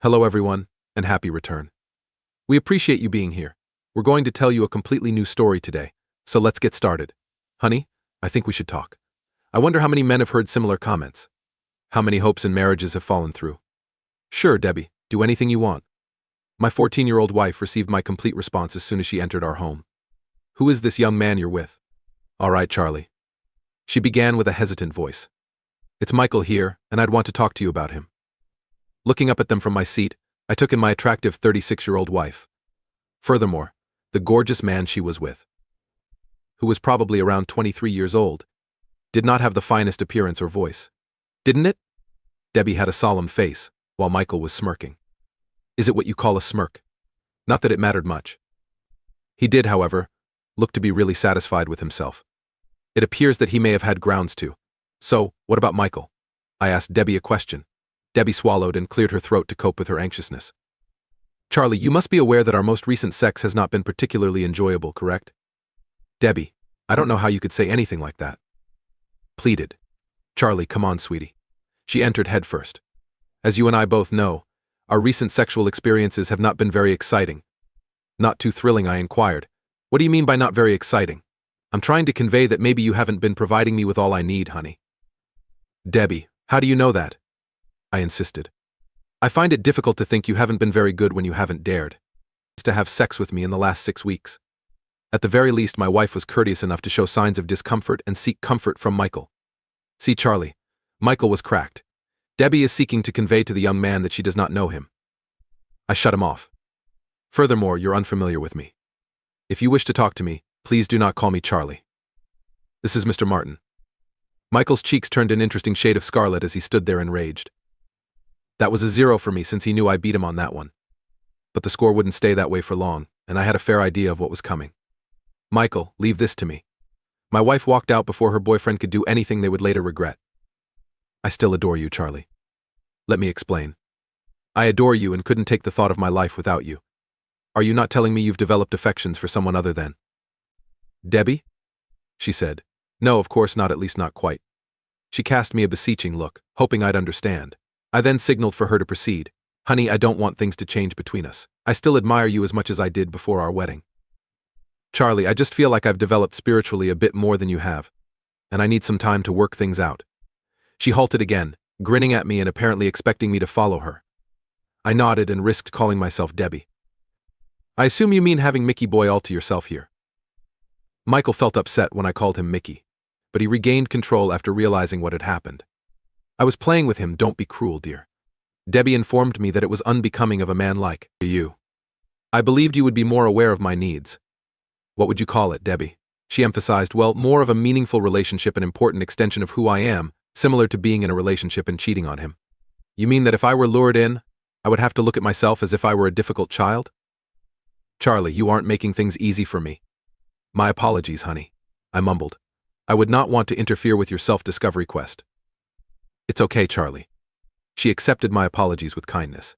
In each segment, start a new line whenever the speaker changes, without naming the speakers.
Hello everyone, and happy return. We appreciate you being here. We're going to tell you a completely new story today, so let's get started. Honey, I think we should talk. I wonder how many men have heard similar comments. How many hopes and marriages have fallen through? Sure, Debbie, do anything you want. My 14-year-old wife received my complete response as soon as she entered our home. Who is this young man you're with? All right, Charlie. She began with a hesitant voice. It's Michael here, and I'd want to talk to you about him. Looking up at them from my seat, I took in my attractive 36-year-old wife. Furthermore, the gorgeous man she was with, who was probably around 23 years old, did not have the finest appearance or voice. Didn't it? Debbie had a solemn face, while Michael was smirking. Is it what you call a smirk? Not that it mattered much. He did, however, look to be really satisfied with himself. It appears that he may have had grounds to. So, what about Michael? I asked Debbie a question. Debbie swallowed and cleared her throat to cope with her anxiousness. Charlie, you must be aware that our most recent sex has not been particularly enjoyable, correct? Debbie, I don't know how you could say anything like that. Pleaded. Charlie, come on, sweetie. She entered headfirst. As you and I both know, our recent sexual experiences have not been very exciting. Not too thrilling, I inquired. What do you mean by not very exciting? I'm trying to convey that maybe you haven't been providing me with all I need, honey. Debbie, how do you know that? I insisted. I find it difficult to think you haven't been very good when you haven't dared to have sex with me in the last 6 weeks. At the very least, my wife was courteous enough to show signs of discomfort and seek comfort from Michael. See, Charlie, Michael was cracked. Debbie is seeking to convey to the young man that she does not know him. I shut him off. Furthermore, you're unfamiliar with me. If you wish to talk to me, please do not call me Charlie. This is Mr. Martin. Michael's cheeks turned an interesting shade of scarlet as he stood there enraged. That was a 0 for me since he knew I beat him on that one. But the score wouldn't stay that way for long, and I had a fair idea of what was coming. Michael, leave this to me. My wife walked out before her boyfriend could do anything they would later regret. I still adore you, Charlie. Let me explain. I adore you and couldn't take the thought of my life without you. Are you not telling me you've developed affections for someone other than Debbie? She said. No, of course not, at least not quite. She cast me a beseeching look, hoping I'd understand. I then signaled for her to proceed. Honey, I don't want things to change between us. I still admire you as much as I did before our wedding. Charlie, I just feel like I've developed spiritually a bit more than you have, and I need some time to work things out. She halted again, grinning at me and apparently expecting me to follow her. I nodded and risked calling myself Debbie. I assume you mean having Mickey boy all to yourself here. Michael felt upset when I called him Mickey, but he regained control after realizing what had happened. I was playing with him, don't be cruel, dear. Debbie informed me that it was unbecoming of a man like you. I believed you would be more aware of my needs. What would you call it, Debbie? She emphasized, well, more of a meaningful relationship, an important extension of who I am, similar to being in a relationship and cheating on him. You mean that if I were lured in, I would have to look at myself as if I were a difficult child? Charlie, you aren't making things easy for me. My apologies, honey, I mumbled. I would not want to interfere with your self-discovery quest. It's okay, Charlie. She accepted my apologies with kindness.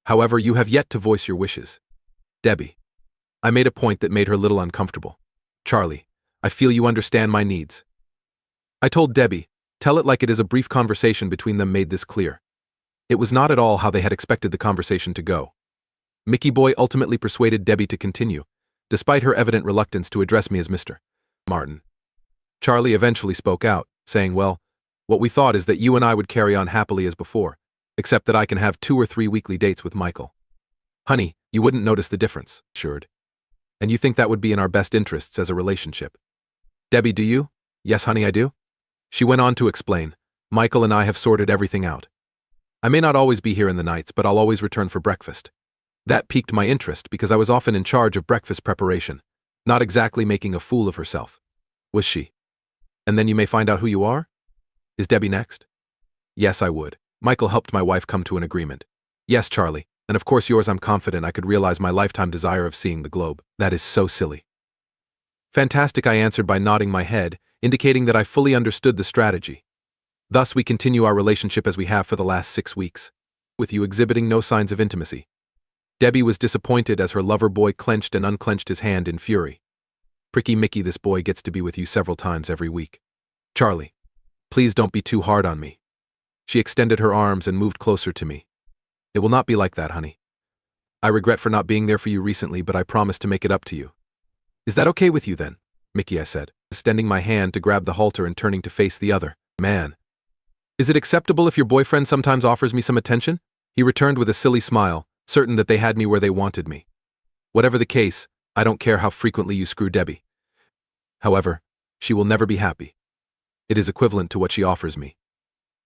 However, you have yet to voice your wishes. Debbie. I made a point that made her a little uncomfortable. Charlie, I feel you understand my needs. I told Debbie, tell it like it is. A brief conversation between them made this clear. It was not at all how they had expected the conversation to go. Mickey boy ultimately persuaded Debbie to continue, despite her evident reluctance to address me as Mr. Martin. Charlie eventually spoke out, saying, well, what we thought is that you and I would carry on happily as before, except that I can have 2 or 3 weekly dates with Michael. Honey, you wouldn't notice the difference, assured. And you think that would be in our best interests as a relationship. Debbie, do you? Yes, honey, I do. She went on to explain, Michael and I have sorted everything out. I may not always be here in the nights, but I'll always return for breakfast. That piqued my interest because I was often in charge of breakfast preparation, not exactly making a fool of herself. Was she? And then you may find out who you are? Is Debbie next? Yes, I would. Michael helped my wife come to an agreement. Yes, Charlie, and of course yours. I'm confident I could realize my lifetime desire of seeing the globe. That is so silly. Fantastic, I answered by nodding my head, indicating that I fully understood the strategy. Thus we continue our relationship as we have for the last 6 weeks, with you exhibiting no signs of intimacy. Debbie was disappointed as her lover boy clenched and unclenched his hand in fury. Pricky Mickey, this boy gets to be with you several times every week. Charlie, please don't be too hard on me. She extended her arms and moved closer to me. It will not be like that, honey. I regret for not being there for you recently, but I promise to make it up to you. Is that okay with you then, Mickey? I said, extending my hand to grab the halter and turning to face the other man. Is it acceptable if your boyfriend sometimes offers me some attention? He returned with a silly smile, certain that they had me where they wanted me. Whatever the case, I don't care how frequently you screw Debbie. However, she will never be happy. It is equivalent to what she offers me.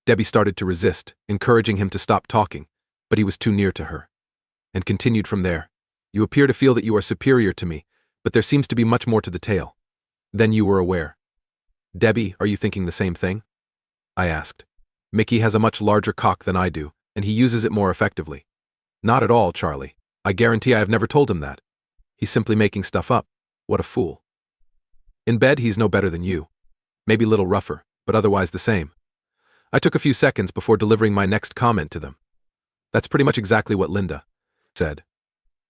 Debbie started to resist, encouraging him to stop talking, but he was too near to her. And continued from there. You appear to feel that you are superior to me, but there seems to be much more to the tale. Then you were aware. Debbie, are you thinking the same thing? I asked. Mickey has a much larger cock than I do, and he uses it more effectively. Not at all, Charlie. I guarantee I have never told him that. He's simply making stuff up. What a fool. In bed, he's no better than you. Maybe a little rougher, but otherwise the same. I took a few seconds before delivering my next comment to them. That's pretty much exactly what Linda said.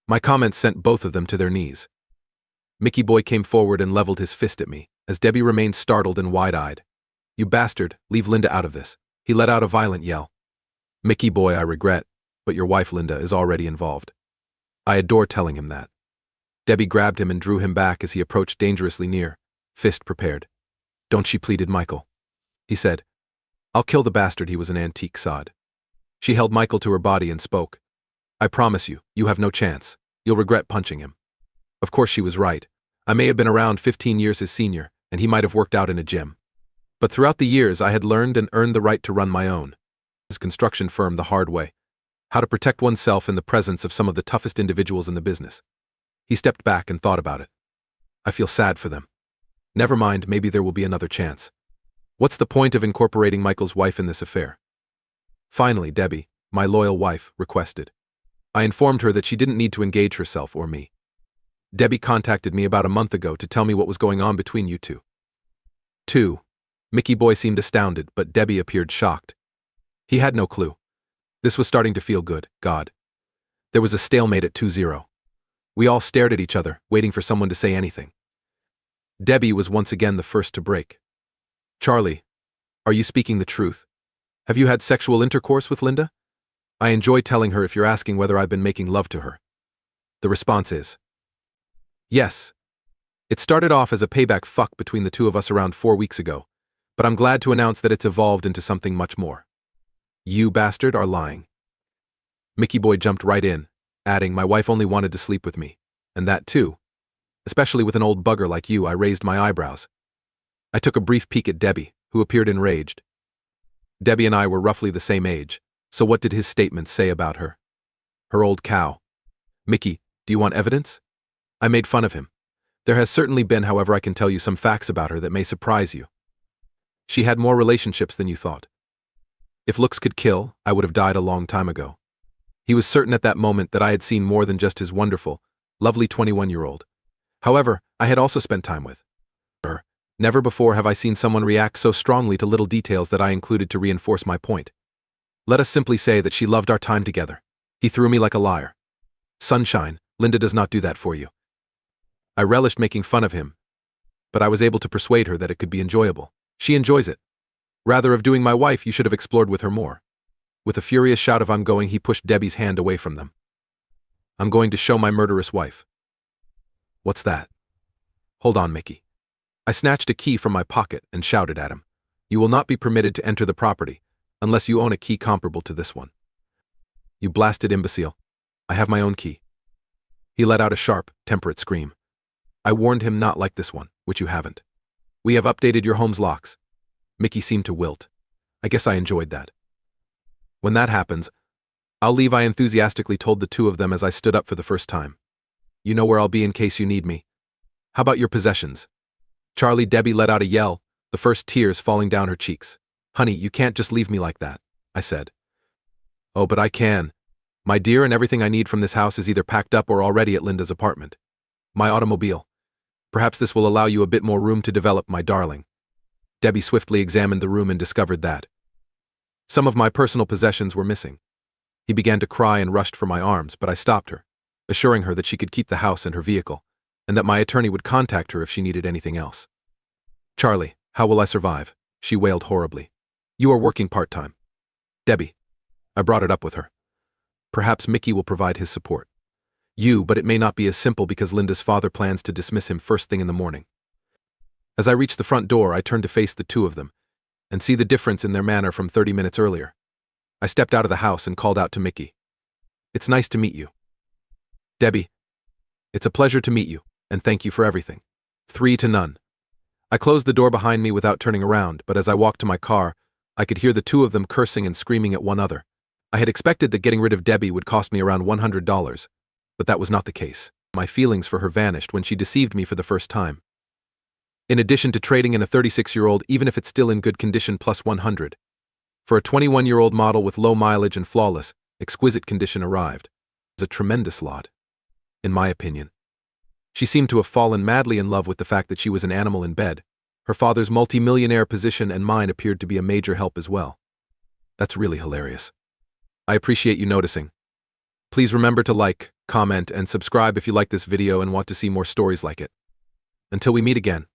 My comments sent both of them to their knees. Mickey Boy came forward and leveled his fist at me, as Debbie remained startled and wide-eyed. You bastard, leave Linda out of this. He let out a violent yell. Mickey Boy, I regret, but your wife Linda is already involved. I adore telling him that. Debbie grabbed him and drew him back as he approached dangerously near, fist prepared. Don't she, pleaded Michael. He said, I'll kill the bastard, he was an antique sod. She held Michael to her body and spoke. I promise you, you have no chance. You'll regret punching him. Of course she was right. I may have been around 15 years his senior, and he might have worked out in a gym. But throughout the years I had learned and earned the right to run my own construction firm the hard way. How to protect oneself in the presence of some of the toughest individuals in the business. He stepped back and thought about it. I feel sad for them. Never mind, maybe there will be another chance. What's the point of incorporating Michael's wife in this affair? Finally, Debbie, my loyal wife, requested. I informed her that she didn't need to engage herself or me. Debbie contacted me about a month ago to tell me what was going on between you two. 2. Mickey Boy seemed astounded, but Debbie appeared shocked. He had no clue. This was starting to feel good, God. There was a stalemate at 2-0. We all stared at each other, waiting for someone to say anything. Debbie was once again the first to break. Charlie, are you speaking the truth? Have you had sexual intercourse with Linda? I enjoy telling her if you're asking whether I've been making love to her. The response is, yes. It started off as a payback fuck between the two of us around 4 weeks ago, but I'm glad to announce that it's evolved into something much more. You bastard are lying. Mickey Boy jumped right in, adding, my wife only wanted to sleep with me, and that too. Especially with an old bugger like you. I raised my eyebrows. I took a brief peek at Debbie, who appeared enraged. Debbie and I were roughly the same age, so what did his statement say about her? Her old cow. Mickey, do you want evidence? I made fun of him. There has certainly been, however, I can tell you some facts about her that may surprise you. She had more relationships than you thought. If looks could kill, I would have died a long time ago. He was certain at that moment that I had seen more than just his wonderful, lovely 21-year-old. However, I had also spent time with her. Never before have I seen someone react so strongly to little details that I included to reinforce my point. Let us simply say that she loved our time together. He threw me like a liar. Sunshine, Linda does not do that for you. I relished making fun of him, but I was able to persuade her that it could be enjoyable. She enjoys it. Rather of doing my wife, you should have explored with her more. With a furious shout of I'm going, he pushed Debbie's hand away from them. I'm going to show my murderous wife. What's that? Hold on, Mickey. I snatched a key from my pocket and shouted at him. You will not be permitted to enter the property, unless you own a key comparable to this one. You blasted imbecile. I have my own key. He let out a sharp, temperate scream. I warned him not like this one, which you haven't. We have updated your home's locks. Mickey seemed to wilt. I guess I enjoyed that. When that happens, I'll leave, I enthusiastically told the two of them as I stood up for the first time. You know where I'll be in case you need me. How about your possessions? Charlie, Debbie let out a yell, the first tears falling down her cheeks. Honey, you can't just leave me like that, I said. Oh, but I can. My dear, and everything I need from this house is either packed up or already at Linda's apartment. My automobile. Perhaps this will allow you a bit more room to develop, my darling. Debbie swiftly examined the room and discovered that some of my personal possessions were missing. He began to cry and rushed for my arms, but I stopped her, assuring her that she could keep the house and her vehicle, and that my attorney would contact her if she needed anything else. Charlie, how will I survive? She wailed horribly. You are working part-time. Debbie. I brought it up with her. Perhaps Mickey will provide his support. But it may not be as simple because Linda's father plans to dismiss him first thing in the morning. As I reach the front door, I turn to face the two of them and see the difference in their manner from 30 minutes earlier. I stepped out of the house and called out to Mickey. "It's nice to meet you." "Debbie, it's a pleasure to meet you, and thank you for everything." 3-0. I closed the door behind me without turning around, but as I walked to my car, I could hear the two of them cursing and screaming at one another. I had expected that getting rid of Debbie would cost me around $100, but that was not the case. My feelings for her vanished when she deceived me for the first time. In addition to trading in a 36-year-old, even if it's still in good condition, plus 100. For a 21-year-old model with low mileage and flawless, exquisite condition arrived. It was a tremendous lot, in my opinion. She seemed to have fallen madly in love with the fact that she was an animal in bed. Her father's multi-millionaire position and mine appeared to be a major help as well. That's really hilarious. I appreciate you noticing. Please remember to like, comment, and subscribe if you like this video and want to see more stories like it. Until we meet again.